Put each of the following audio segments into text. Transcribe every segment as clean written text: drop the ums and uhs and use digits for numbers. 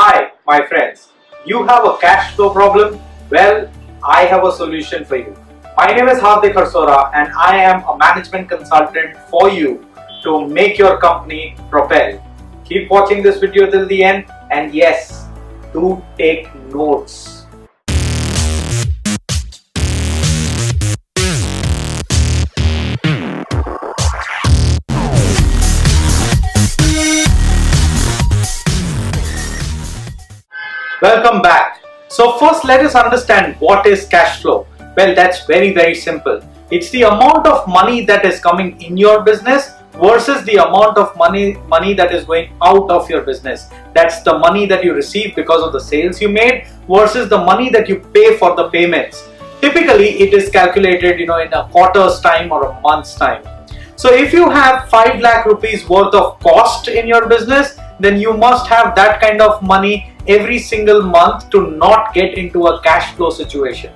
Hi, my friends. You have a cash flow problem? Well, I have a solution for you. My name is Hardik Harsora and I am a management consultant for you to make your company propel. Keep watching this video till the end and yes, do take notes. Welcome back. So first let us understand what is cash flow. Well, that's very simple. It's the amount of money that is coming in your business versus the amount of money that is going out of your business. That's the money that you receive because of the sales you made versus the money that you pay for the payments. Typically it is calculated in a quarter's time or a month's time. So if you have 5 lakh rupees worth of cost in your business, then you must have that kind of money every single month to not get into a cash flow situation.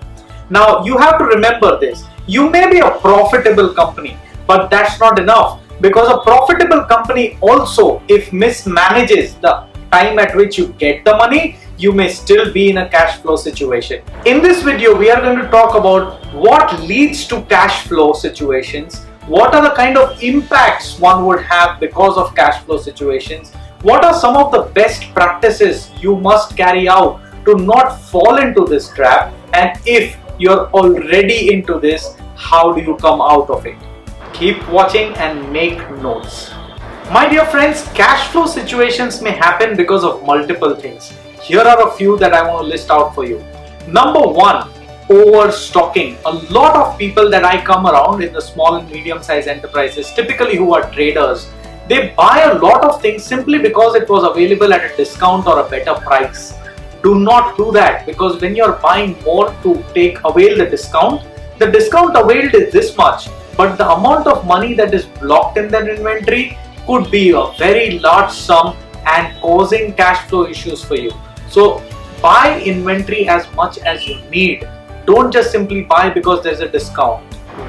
Now you have to remember this. You may be a profitable company, but that's not enough, because a profitable company also, if mismanages the time at which you get the money, you may still be in a cash flow situation. In this video, we are going to talk about what leads to cash flow situations, what are the kind of impacts one would have because of cash flow situations, what are some of the best practices you must carry out to not fall into this trap, and if you're already into this, how do you come out of it? Keep watching and make notes. My dear friends, cash flow situations may happen because of multiple things. Here are a few that I want to list out for you. Number one, overstocking. A lot of people that I come around in the small and medium sized enterprises, typically who are traders, they buy a lot of things simply because it was available at a discount or a better price. Do not do that, because when you're buying more to avail the discount availed is this much, but the amount of money that is blocked in that inventory could be a very large sum and causing cash flow issues for you. So buy inventory as much as you need. Don't just simply buy because there's a discount.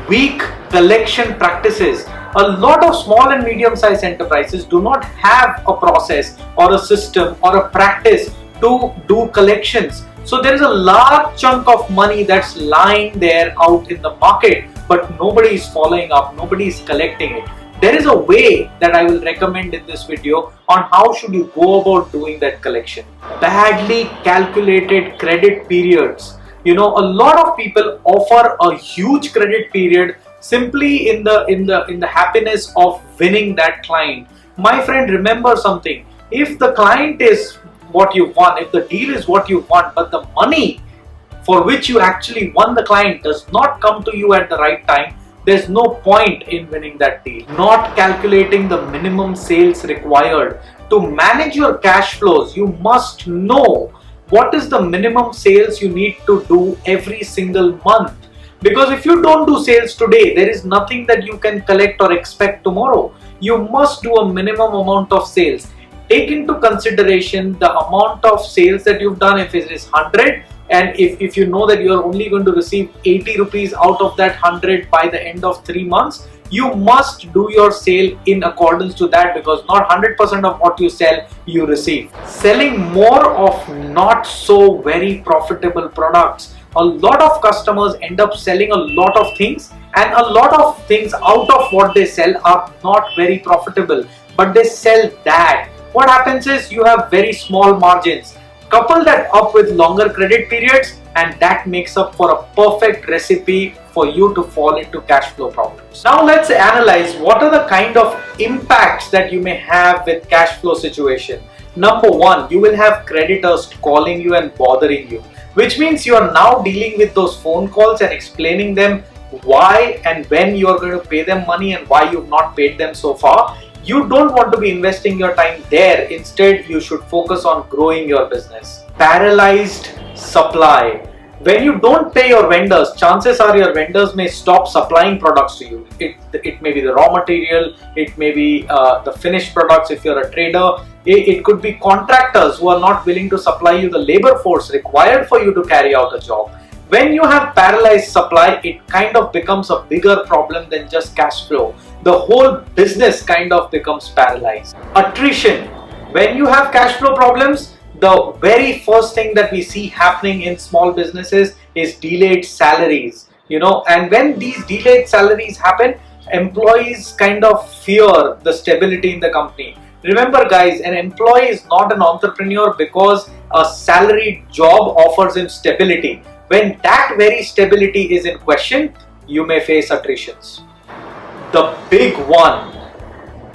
Weak collection practices. A lot of small and medium sized enterprises do not have a process or a system or a practice to do collections. So there is a large chunk of money that's lying there out in the market, but nobody is following up, nobody is collecting it. There is a way that I will recommend in this video on how should you go about doing that collection. Badly calculated credit periods. A lot of people offer a huge credit period simply in the happiness of winning that client. My friend, remember something. If the client is what you want, if the deal is what you want, but the money for which you actually won the client does not come to you at the right time, there's no point in winning that deal. Not calculating the minimum sales required. To manage your cash flows, you must know what is the minimum sales you need to do every single month. Because if you don't do sales today, there is nothing that you can collect or expect tomorrow. You must do a minimum amount of sales. Take into consideration the amount of sales that you've done. If it is 100, and if you know that you're only going to receive 80 rupees out of that 100 by the end of 3 months, you must do your sale in accordance to that, because not 100% of what you sell you receive. Selling more of not so very profitable products. A lot of customers end up selling a lot of things, and a lot of things out of what they sell are not very profitable, but they sell that. What happens is you have very small margins. Couple that up with longer credit periods, and that makes up for a perfect recipe for you to fall into cash flow problems. Now let's analyze what are the kind of impacts that you may have with cash flow situation. Number one, you will have creditors calling you and bothering you, which means you are now dealing with those phone calls and explaining them why and when you are going to pay them money and why you've not paid them so far. You don't want to be investing your time there. Instead, you should focus on growing your business. Paralysed supply. When you don't pay your vendors, chances are your vendors may stop supplying products to you. It may be the raw material, it may be the finished products if you're a trader. It could be contractors who are not willing to supply you the labor force required for you to carry out a job. When you have paralysed supply, it kind of becomes a bigger problem than just cash flow. The whole business kind of becomes paralyzed. Attrition. When you have cash flow problems, the very first thing that we see happening in small businesses is delayed salaries, and when these delayed salaries happen, employees kind of fear the stability in the company. Remember guys, an employee is not an entrepreneur because a salaried job offers him stability. When that very stability is in question, you may face attritions. The big one,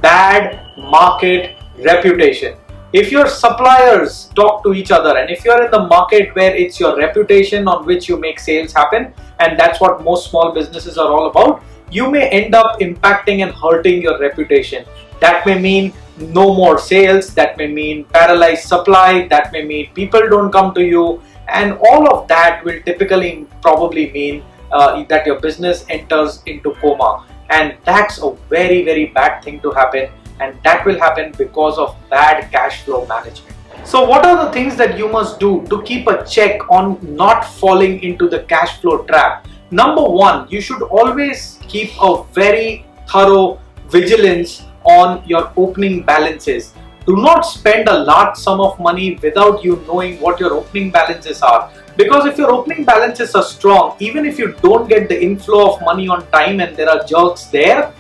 bad market reputation. If your suppliers talk to each other, and if you're in the market where it's your reputation on which you make sales happen, and that's what most small businesses are all about, you may end up impacting and hurting your reputation. That may mean no more sales, that may mean paralyzed supply, that may mean people don't come to you, and all of that will typically probably mean that your business enters into coma, and that's a very, very bad thing to happen, and that will happen because of bad cash flow management. So what are the things that you must do to keep a check on not falling into the cash flow trap? Number one, you should always keep a very thorough vigilance on your opening balances. Do not spend a large sum of money without you knowing what your opening balances are. Because if your opening balances are strong, even if you don't get the inflow of money on time and there are jerks there,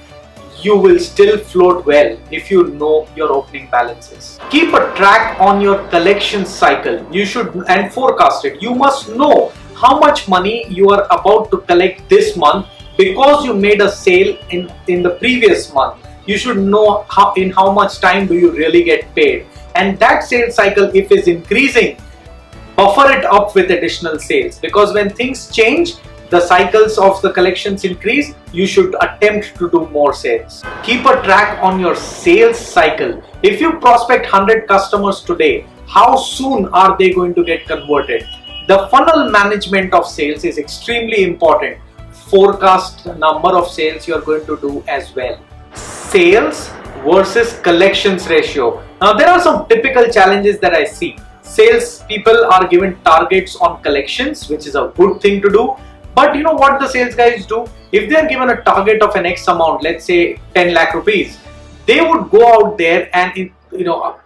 you will still float well if you know your opening balances. Keep a track on your collection cycle. You should and forecast it. You must know how much money you are about to collect this month because you made a sale in the previous month. You should know in how much time do you really get paid, and that sales cycle, if is increasing, buffer it up with additional sales, because when things change, the cycles of the collections increase, you should attempt to do more sales. Keep a track on your sales cycle. If you prospect 100 customers today, how soon are they going to get converted? The funnel management of sales is extremely important. Forecast the number of sales you are going to do as well. Sales versus collections ratio. Now there are some typical challenges that I see. Sales people are given targets on collections, which is a good thing to do. But you know what the sales guys do? If they are given a target of an X amount, let's say 10 lakh rupees, they would go out there and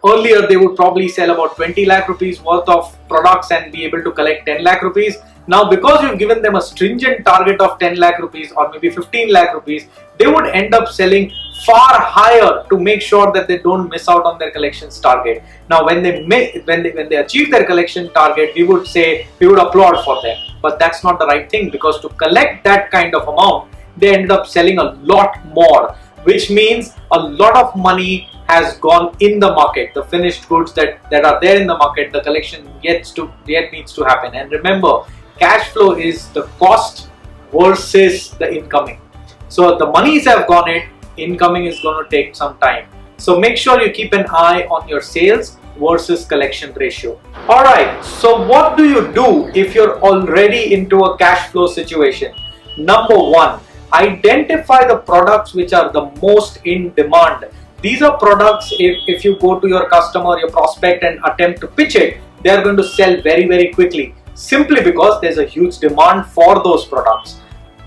earlier they would probably sell about 20 lakh rupees worth of products and be able to collect 10 lakh rupees. Now because you've given them a stringent target of 10 lakh rupees or maybe 15 lakh rupees, they would end up selling far higher to make sure that they don't miss out on their collections target. Now when they achieve their collection target, we would applaud for them. But that's not the right thing, because to collect that kind of amount, they ended up selling a lot more, which means a lot of money has gone in the market. The finished goods that are there in the market, the collection yet needs to happen. And remember, cash flow is the cost versus the incoming. So the monies have gone in, incoming is going to take some time. So make sure you keep an eye on your sales versus collection ratio. Alright, so what do you do if you're already into a cash flow situation? Number one, identify the products which are the most in demand. These are products, if you go to your customer, your prospect and attempt to pitch it, they are going to sell very, very quickly, simply because there's a huge demand for those products.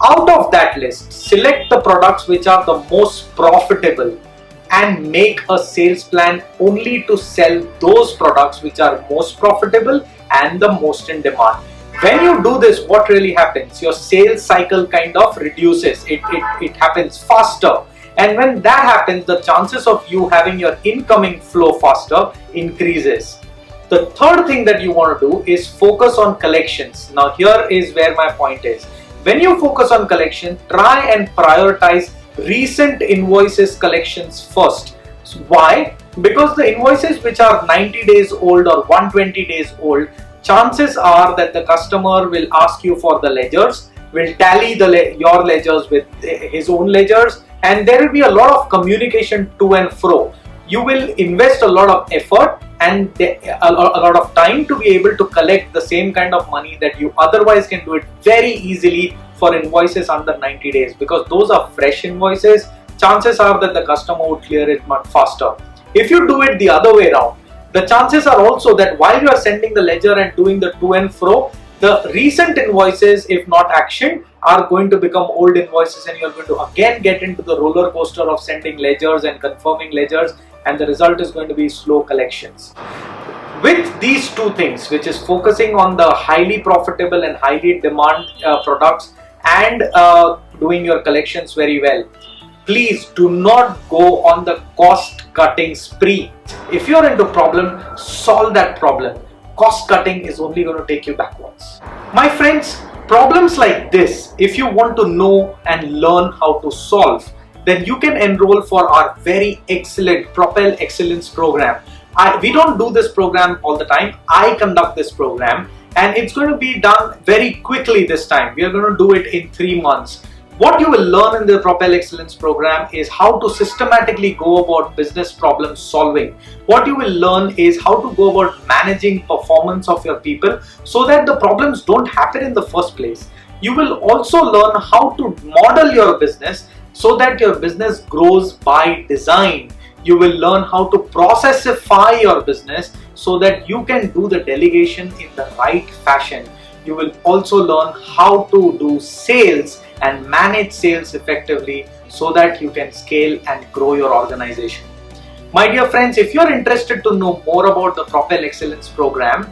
Out of that list, select the products which are the most profitable and make a sales plan only to sell those products which are most profitable and the most in demand. When you do this, what really happens? Your sales cycle kind of reduces. It happens faster. And when that happens, the chances of you having your incoming flow faster increases. The third thing that you want to do is focus on collections. Now here is where my point is. When you focus on collection, try and prioritize recent invoices collections first. So why? Because the invoices which are 90 days old or 120 days old, chances are that the customer will ask you for the ledgers, will tally your ledgers with his own ledgers, and there will be a lot of communication to and fro. You will invest a lot of effort and a lot of time to be able to collect the same kind of money that you otherwise can do it very easily for invoices under 90 days, because those are fresh invoices. Chances are that the customer would clear it much faster. If you do it the other way around, the chances are also that while you are sending the ledger and doing the to and fro, the recent invoices, if not actioned, are going to become old invoices, and you're going to again get into the roller coaster of sending ledgers and confirming ledgers, and the result is going to be slow collections. With these two things, which is focusing on the highly profitable and highly demand products and doing your collections very well, please do not go on the cost cutting spree. If you're into problem, solve that problem. Cost cutting is only going to take you backwards. My friends, problems like this, if you want to know and learn how to solve, then you can enroll for our very excellent Propel Excellence program. We don't do this program all the time. I conduct this program and it's going to be done very quickly this time. We are going to do it in 3 months. What you will learn in the Propel Excellence program is how to systematically go about business problem solving. What you will learn is how to go about managing performance of your people so that the problems don't happen in the first place. You will also learn how to model your business so that your business grows by design. You will learn how to processify your business so that you can do the delegation in the right fashion. You will also learn how to do sales and manage sales effectively so that you can scale and grow your organization. My dear friends, if you're interested to know more about the Propel Excellence program,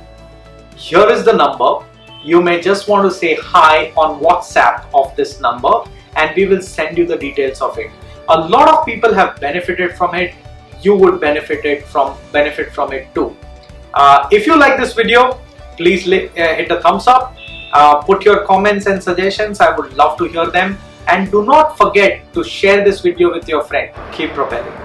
here is the number. You may just want to say hi on WhatsApp of this number and we will send you the details of it. A lot of people have benefited from it. You would benefit from it too. If you like this video, please hit a thumbs up. Put your comments and suggestions. I would love to hear them. And do not forget to share this video with your friend. Keep propelling.